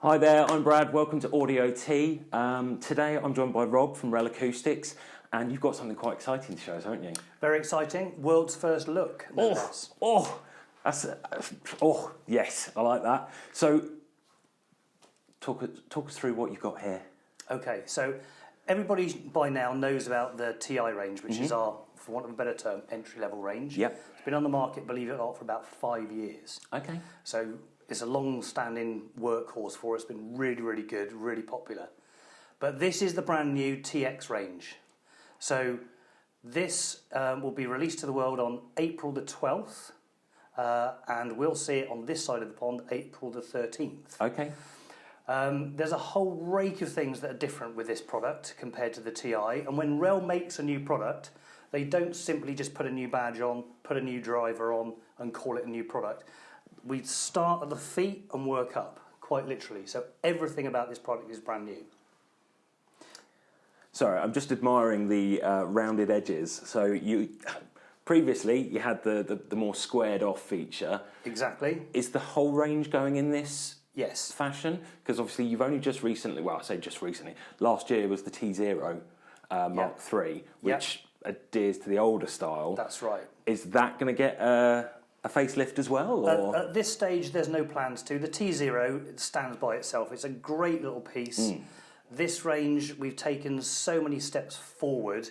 Hi there, I'm Brad, welcome to Audio T. Today I'm joined by Rob from REL Acoustics, and you've got something quite exciting to show us, haven't you? Very exciting, world's first look. Yes, I like that. So, talk us through what you've got here. Okay, so everybody by now knows about the TI range, which is our, for want of a better term, entry-level range. Yep. It's been on the market, believe it or not, for about 5 years. Okay. So it's a long-standing workhorse for us, been really, really good, really popular. But this is the brand new TX range. So this will be released to the world on April the 12th, and we'll see it on this side of the pond, April the 13th. Okay. There's a whole rake of things that are different with this product compared to the TI, and when REL makes a new product, they don't simply just put a new badge on, put a new driver on, and call it a new product. We start at the feet and work up, quite literally. So everything about this product is brand new. Sorry, I'm just admiring the rounded edges. So previously you had the more squared off feature. Exactly. Is the whole range going in this Yes. fashion? Because obviously you've only just recently, well I say just recently, last year was the T0 Mark III, which adheres to the older style. That's right. Is that going to get a facelift as well? Or? At this stage there's no plans to. The T0 it stands by itself. It's a great little piece. This range we've taken so many steps forward.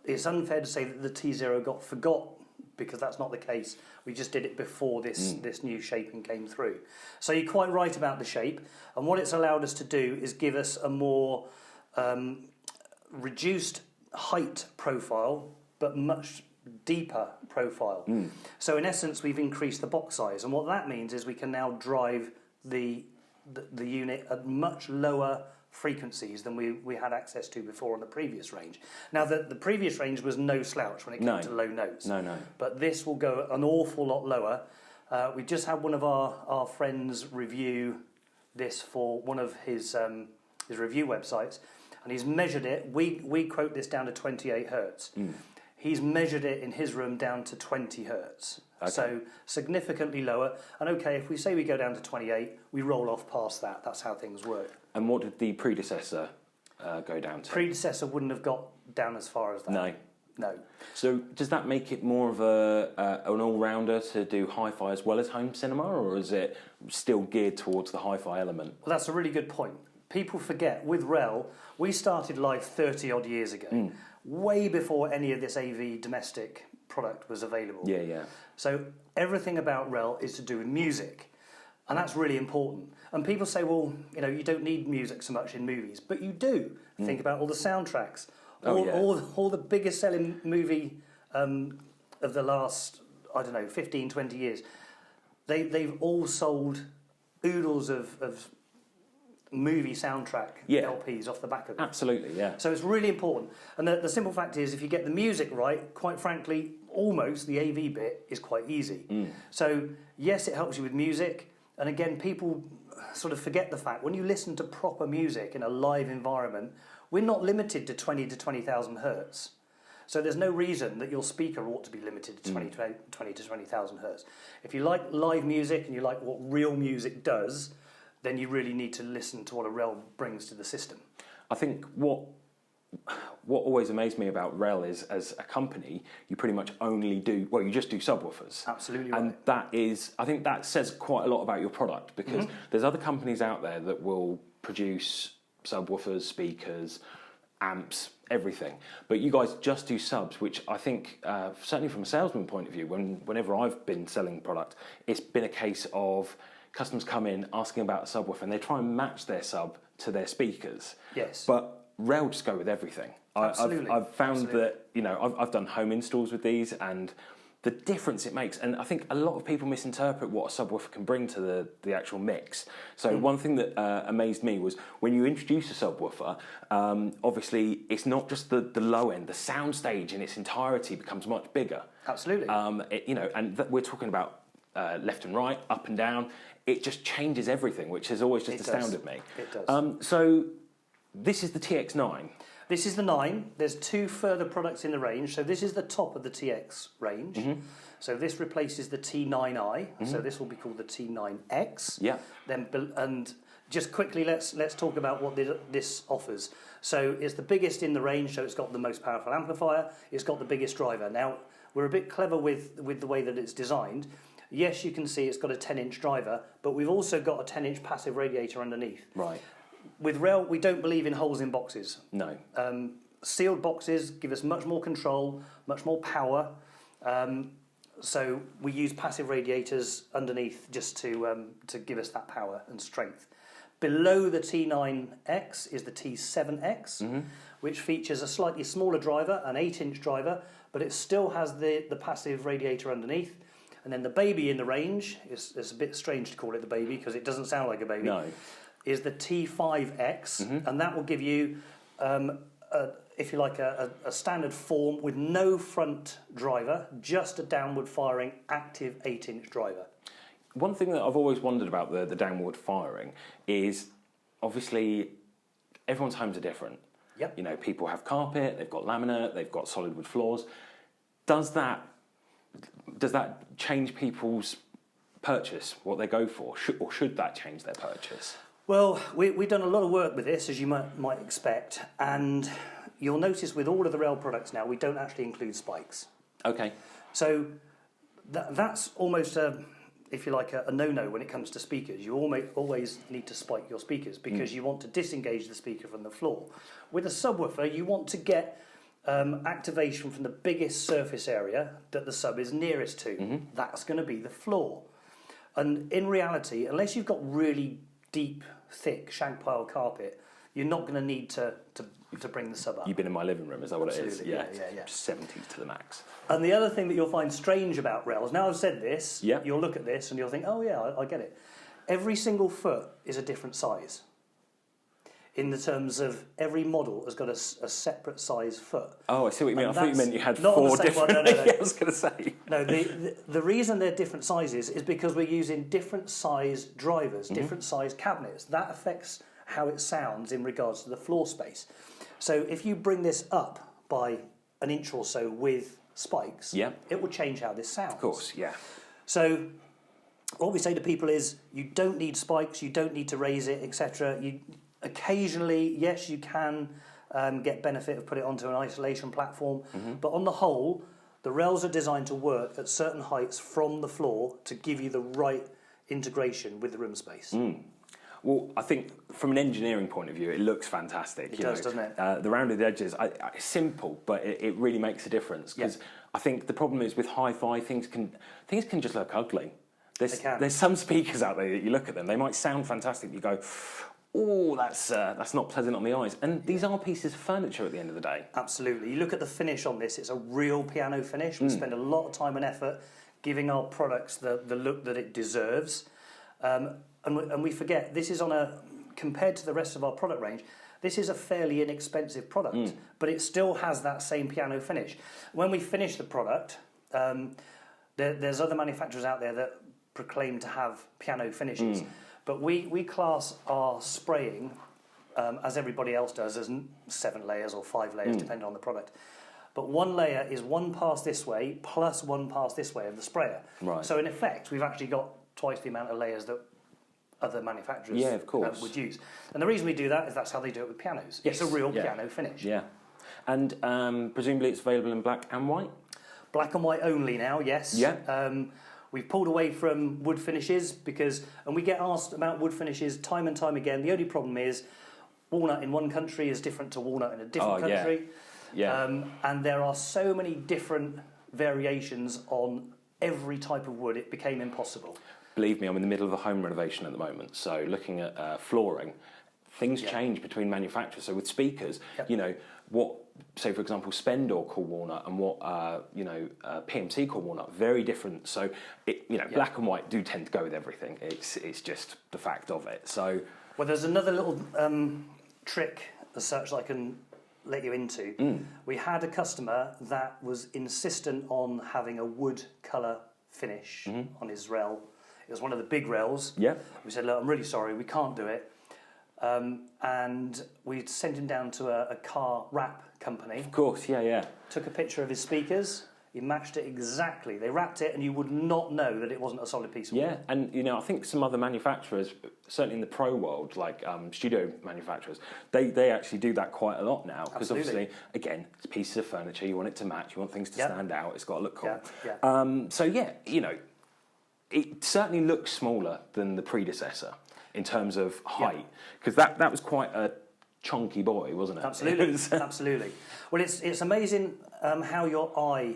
It's unfair to say that the T0 got forgot, because that's not the case. We just did it before this new shaping came through. So you're quite right about the shape, and what it's allowed us to do is give us a more reduced height profile, but much deeper profile. So in essence we've increased the box size, and what that means is we can now drive the unit at much lower frequencies than we had access to before on the previous range. Now the previous range was no slouch when it came to low notes. No. But this will go an awful lot lower. We just had one of our friends review this for one of his review websites, and he's measured it. We quote this down to 28 hertz. He's measured it in his room down to 20 hertz. Okay. So significantly lower. And okay, if we say we go down to 28, we roll off past that. That's how things work. And what did the predecessor go down to? Predecessor wouldn't have got down as far as that. No. So does that make it more of an all-rounder to do hi-fi as well as home cinema, or is it still geared towards the hi-fi element? Well, that's a really good point. People forget, with REL, we started live 30 odd years ago, way before any of this AV domestic product was available. Yeah. So everything about REL is to do with music, and that's really important. And people say, well, you don't need music so much in movies, but you do. Think about all the soundtracks, all the biggest selling movie of the last, 15, 20 years. They've all sold oodles of movie soundtrack LPs off the back of it. Absolutely, yeah. So it's really important. And the simple fact is, if you get the music right, quite frankly, almost the AV bit is quite easy. So yes, it helps you with music. And again, people sort of forget the fact, when you listen to proper music in a live environment, we're not limited to 20 to 20,000 hertz. So there's no reason that your speaker ought to be limited to 20 to 20,000 hertz. If you like live music and you like what real music does, then you really need to listen to what a REL brings to the system. I think what always amazed me about REL is, as a company, you pretty much only do, you just do subwoofers. Absolutely right. And I think that says quite a lot about your product, because there's other companies out there that will produce subwoofers, speakers, amps, everything. But you guys just do subs, which I think, certainly from a salesman point of view, whenever I've been selling product, it's been a case of customers come in asking about a subwoofer and they try and match their sub to their speakers. Yes. But REL just go with everything. Absolutely. I've found that, I've done home installs with these, and the difference it makes, and I think a lot of people misinterpret what a subwoofer can bring to the actual mix. So one thing that amazed me was when you introduce a subwoofer, obviously it's not just the low end, the sound stage in its entirety becomes much bigger. Absolutely. We're talking about left and right, up and down. It just changes everything, which has always just astounded me. It does. So this is the TX9. This is the 9. There's 2 further products in the range. So this is the top of the TX range. So this replaces the T9i. So this will be called the T9X. Yeah. And just quickly, let's talk about what this offers. So it's the biggest in the range. So it's got the most powerful amplifier. It's got the biggest driver. Now we're a bit clever with the way that it's designed. Yes, you can see it's got a 10-inch driver, but we've also got a 10-inch passive radiator underneath. Right. With REL, we don't believe in holes in boxes. No. Sealed boxes give us much more control, much more power. So we use passive radiators underneath just to give us that power and strength. Below the T9X is the T7X, which features a slightly smaller driver, an 8-inch driver, but it still has the passive radiator underneath. And then the baby in the range, it's a bit strange to call it the baby because it doesn't sound like a baby, is the T5X, and that will give you, if you like, a standard form with no front driver, just a downward firing active 8-inch driver. One thing that I've always wondered about the downward firing is, obviously, everyone's homes are different. Yep. You know, people have carpet, they've got laminate, they've got solid wood floors. Does that change people's purchase, what they go for? Or should that change their purchase? Well, we've done a lot of work with this, as you might expect, and you'll notice with all of the REL products now, we don't actually include spikes. Okay. So that's almost if you like, a no-no when it comes to speakers. You always need to spike your speakers because you want to disengage the speaker from the floor. With a subwoofer, you want to get activation from the biggest surface area that the sub is nearest to. That's going to be the floor. And in reality, unless you've got really deep, thick shank pile carpet, you're not going to need to bring the sub up. You've been in my living room, is that what Absolutely, it is? yeah. 70s to the max. And the other thing that you'll find strange about RELs, now I've said this, Yeah. you'll look at this and you'll think, oh yeah, I get it. Every single foot is a different size. In the terms of every model has got a separate size foot. Oh, I see what you mean. And I thought you meant you had not on the 4 same different... one, no. Yeah, I was going to say. No, the reason they're different sizes is because we're using different size drivers, different size cabinets. That affects how it sounds in regards to the floor space. So if you bring this up by an inch or so with spikes, it will change how this sounds. Of course, yeah. So what we say to people is you don't need spikes, you don't need to raise it, etc. Occasionally, yes, you can get benefit of putting it onto an isolation platform, but on the whole, the RELs are designed to work at certain heights from the floor to give you the right integration with the room space. Well, I think from an engineering point of view, it looks fantastic. It does, doesn't it? The rounded edges, it's simple, but it really makes a difference. Because I think the problem is with hi-fi, things can just look ugly. There's some speakers out there that you look at them, they might sound fantastic. You go, oh, that's not pleasant on the eyes. And these are pieces of furniture at the end of the day. Absolutely. You look at the finish on this; it's a real piano finish. We spend a lot of time and effort giving our products the look that it deserves. And we forget, this is compared to the rest of our product range, this is a fairly inexpensive product, but it still has that same piano finish. When we finish the product, there's other manufacturers out there that proclaim to have piano finishes, but we class our spraying, as everybody else does, as 7 layers or 5 layers, depending on the product. But 1 layer is 1 pass this way plus 1 pass this way of the sprayer. Right. So in effect, we've actually got twice the amount of layers that other manufacturers would use. And the reason we do that is that's how they do it with pianos. Yes. It's a real piano finish. Yeah. And presumably it's available in black and white? Black and white only now, yes. Yeah. We've pulled away from wood finishes and we get asked about wood finishes time and time again. The only problem is walnut in one country is different to walnut in a different country. Yeah. And there are so many different variations on every type of wood, it became impossible. Believe me, I'm in the middle of a home renovation at the moment, so looking at flooring, things change between manufacturers. So with speakers, you know, what, say for example, Spendor call walnut and what, PMC call walnut, very different. So, black and white do tend to go with everything. It's just the fact of it. So, well, there's another little trick as such that I can let you into. We had a customer that was insistent on having a wood colour finish on his REL. It was one of the big RELs. Yeah. We said, look, I'm really sorry, we can't do it. and we sent him down to a car wrap company. Of course, yeah. Took a picture of his speakers. He matched it exactly. They wrapped it, and you would not know that it wasn't a solid piece of wood. Yeah, and I think some other manufacturers, certainly in the pro world, like studio manufacturers, they actually do that quite a lot now. Because obviously, again, it's pieces of furniture. You want it to match. You want things to stand out. It's got to look cool. So it certainly looks smaller than the predecessor in terms of height, because that was quite a chunky boy, wasn't it? Absolutely, absolutely. Well, it's amazing how your eye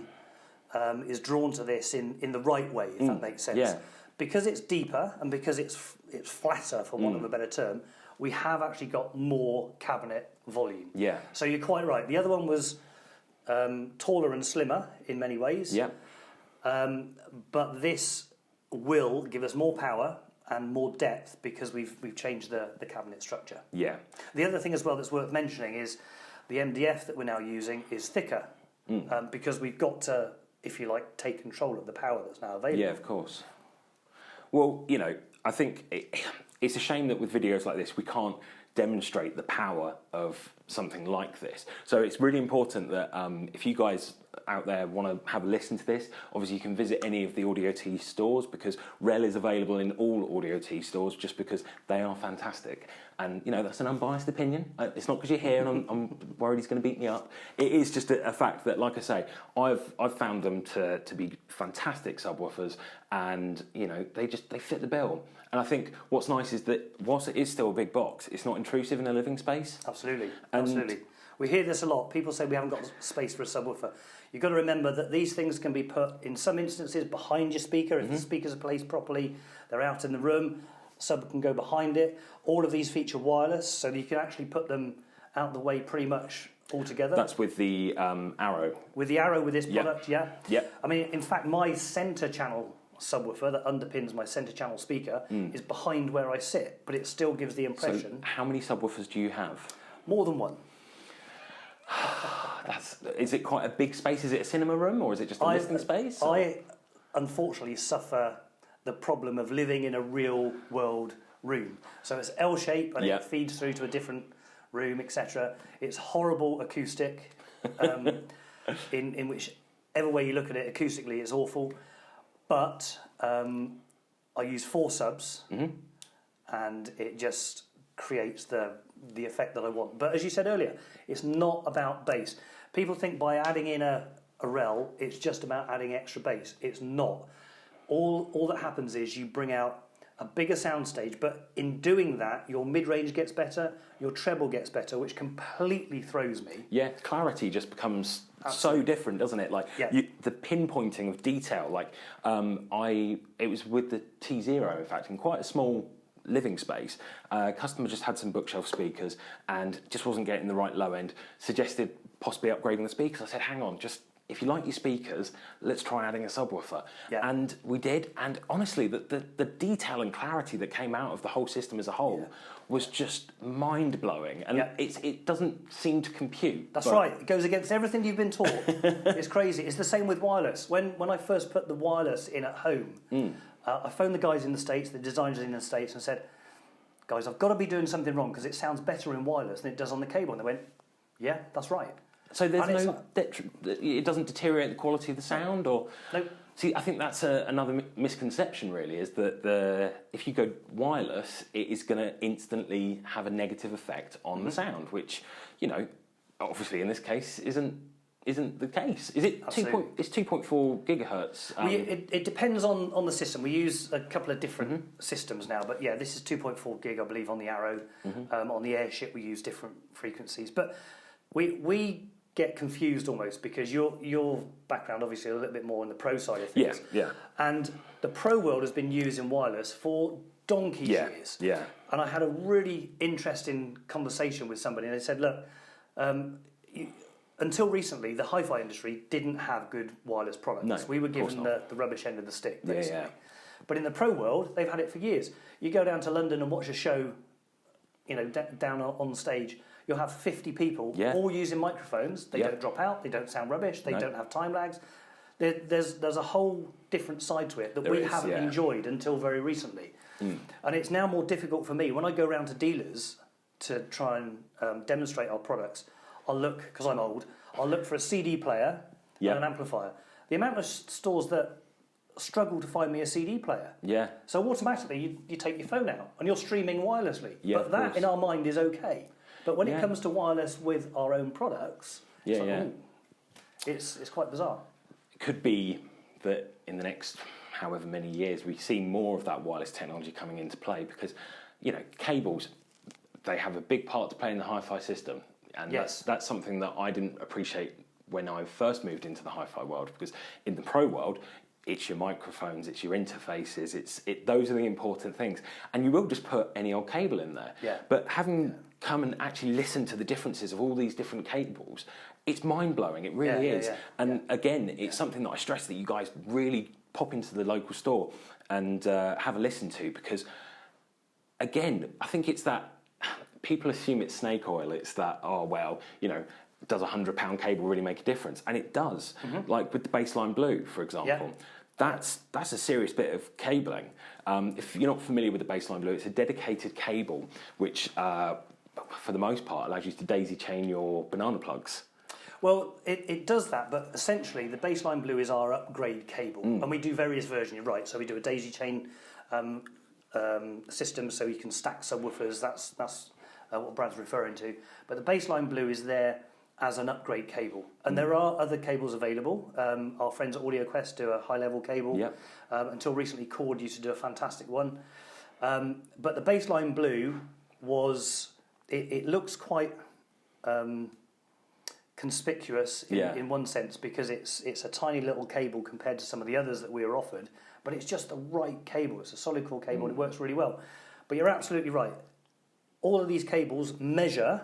is drawn to this in the right way, if that makes sense. Yeah. Because it's deeper and because it's flatter, for want of a better term, we have actually got more cabinet volume. Yeah. So you're quite right. The other one was taller and slimmer in many ways. Yeah. But this will give us more power and more depth because we've changed the cabinet structure. Yeah. The other thing as well that's worth mentioning is the MDF that we're now using is thicker because we've got to, if you like, take control of the power that's now available. Yeah, of course. Well, I think it's a shame that with videos like this we can't demonstrate the power of something like this. So it's really important that if you guys out there want to have a listen to this, obviously you can visit any of the Audio T stores, because REL is available in all Audio T stores just because they are fantastic. And that's an unbiased opinion. It's not because you're here and I'm worried he's going to beat me up. It is just a fact that, like I say, I've found them to be fantastic subwoofers, and they fit the bill. And I think what's nice is that whilst it is still a big box, it's not intrusive in a living space. Absolutely, absolutely. We hear this a lot. People say we haven't got space for a subwoofer. You've got to remember that these things can be put, in some instances, behind your speaker. If the speakers are placed properly, they're out in the room. The sub can go behind it. All of these feature wireless, so you can actually put them out the way pretty much altogether. That's with the Arrow. With the Arrow, with this product, yeah. Yep. I mean, in fact, my centre channel subwoofer that underpins my centre channel speaker is behind where I sit, but it still gives the impression. So how many subwoofers do you have? More than one. Is it quite a big space? Is it a cinema room, or is it just a listening space? I unfortunately suffer the problem of living in a real world room. So it's L-shaped and it feeds through to a different room, etc. It's horrible acoustic, in whichever way you look at it, acoustically it's awful. But I use 4 subs, and it just creates the effect that I want. But as you said earlier, it's not about bass. People think by adding in a REL, it's just about adding extra bass. It's not. All that happens is you bring out a bigger soundstage, but in doing that, your mid-range gets better, your treble gets better, which completely throws me. Yeah, clarity just becomes so different, doesn't it? Like the pinpointing of detail. Like it was with the T0, in fact, in quite a small living space. Customer just had some bookshelf speakers and just wasn't getting the right low end. Suggested possibly upgrading the speakers. I said, hang on, just if you like your speakers, let's try adding a subwoofer. Yeah. And we did, and honestly, the detail and clarity that came out of the whole system as a whole was just mind-blowing, and it doesn't seem to compute. That's right, it goes against everything you've been taught. It's crazy. It's the same with wireless. When I first put the wireless in at home, I phoned the guys in the States, the designers in the States, and said, guys, I've got to be doing something wrong because it sounds better in wireless than it does on the cable. And they went, yeah, that's right. So there's it doesn't deteriorate the quality of the sound, or no. See, I think that's another misconception. Really, is that if you go wireless, it is going to instantly have a negative effect on the sound, which obviously in this case isn't the case. Is it? It's 2.4 gigahertz. It depends on the system. We use a couple of different systems now, but yeah, this is 2.4 gig, I believe, on the Arrow. On the Airship, we use different frequencies, but we get confused almost because your background obviously a little bit more on the pro side of things. Yeah. And the pro world has been used in wireless for donkey's years. Yeah. And I had a really interesting conversation with somebody, and they said, look, until recently, the hi-fi industry didn't have good wireless products. No, we were given the rubbish end of the stick, basically. Yeah. But in the pro world, they've had it for years. You go down to London and watch a show, down on stage, you'll have 50 people all using microphones. They don't drop out, they don't sound rubbish, they don't have time lags. There's a whole different side to it that we haven't enjoyed until very recently. And it's now more difficult for me. When I go around to dealers, to try and demonstrate our products, I'll look, because I'm old, I'll look for a CD player and an amplifier. The amount of stores that struggle to find me a CD player. Yeah. So automatically you take your phone out and you're streaming wirelessly. Yeah, but that in our mind is okay. But when it comes to wireless with our own products, it's quite bizarre. It could be that in the next however many years we see more of that wireless technology coming into play because, you know, cables, they have a big part to play in the hi-fi system. And that's something that I didn't appreciate when I first moved into the hi-fi world, because in the pro world, it's your microphones, it's your interfaces, those are the important things. And you will just put any old cable in there. Yeah. But having come and actually listen to the differences of all these different cables, it's mind-blowing, it really is. And again, it's something that I stress that you guys really pop into the local store and have a listen to, because again, I think it's that people assume it's snake oil. It's that, oh, well, you know, does a £100 cable really make a difference? And it does. Like with the baseline blue, for example. That's a serious bit of cabling. If you're not familiar with the baseline blue, it's a dedicated cable which, for the most part, allows you to daisy chain your banana plugs. Well, it does that, but essentially the baseline blue is our upgrade cable, and we do various versions. You're right. So we do a daisy chain system, so you can stack subwoofers. That's what Brad's referring to. But the baseline blue is there as an upgrade cable, and there are other cables available. Our friends at AudioQuest do a high-level cable. Until recently, Cord used to do a fantastic one. But the baseline blue was it looks quite conspicuous in one sense, because it's a tiny little cable compared to some of the others that we were offered, but it's just the right cable. It's a solid core cable and it works really well. But you're absolutely right. All of these cables measure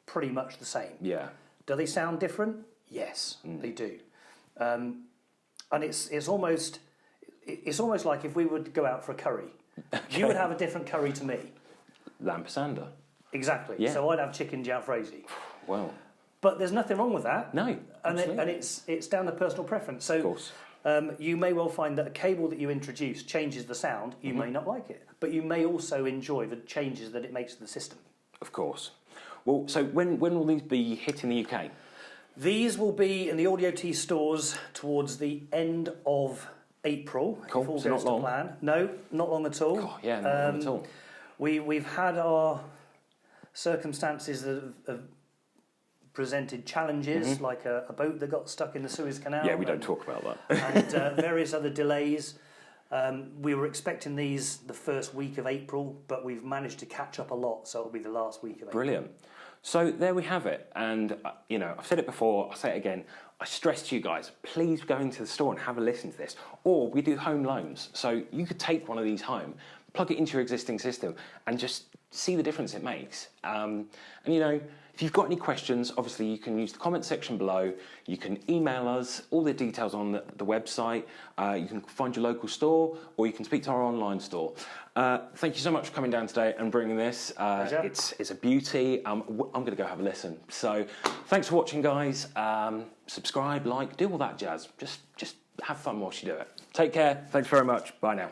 pretty much the same. Yeah. Do they sound different? Yes, they do. And it's almost like if we would go out for a curry, you would have a different curry to me. Lamb pasanda. Exactly. Yeah. So I'd have chicken jalfrezi. Well. But there's nothing wrong with that. No, and it's down to personal preference. So, of course. You may well find that a cable that you introduce changes the sound. You may not like it, but you may also enjoy the changes that it makes to the system. Of course. Well, so when will these be hitting the UK? These will be in the Audio T stores towards the end of April. Cool. If all so goes not long. To plan. No, not long at all. Oh, yeah, not long at all. We've had our circumstances that have presented challenges, like a boat that got stuck in the Suez Canal. Yeah, we don't talk about that. And various other delays. We were expecting these the first week of April, but we've managed to catch up a lot, so it'll be the last week of April. Brilliant. So there we have it. And, you know, I've said it before, I'll say it again. I stress to you guys, please go into the store and have a listen to this. Or we do home loans. So you could take one of these home, plug it into your existing system, and just see the difference it makes. And, you know, if you've got any questions, obviously you can use the comment section below. You can email us, all the details on the website. You can find your local store, or you can speak to our online store. Thank you so much for coming down today and bringing this. It's a beauty. I'm going to go have a listen. So thanks for watching, guys. Subscribe, like, do all that jazz. Just have fun whilst you do it. Take care. Thanks very much. Bye now.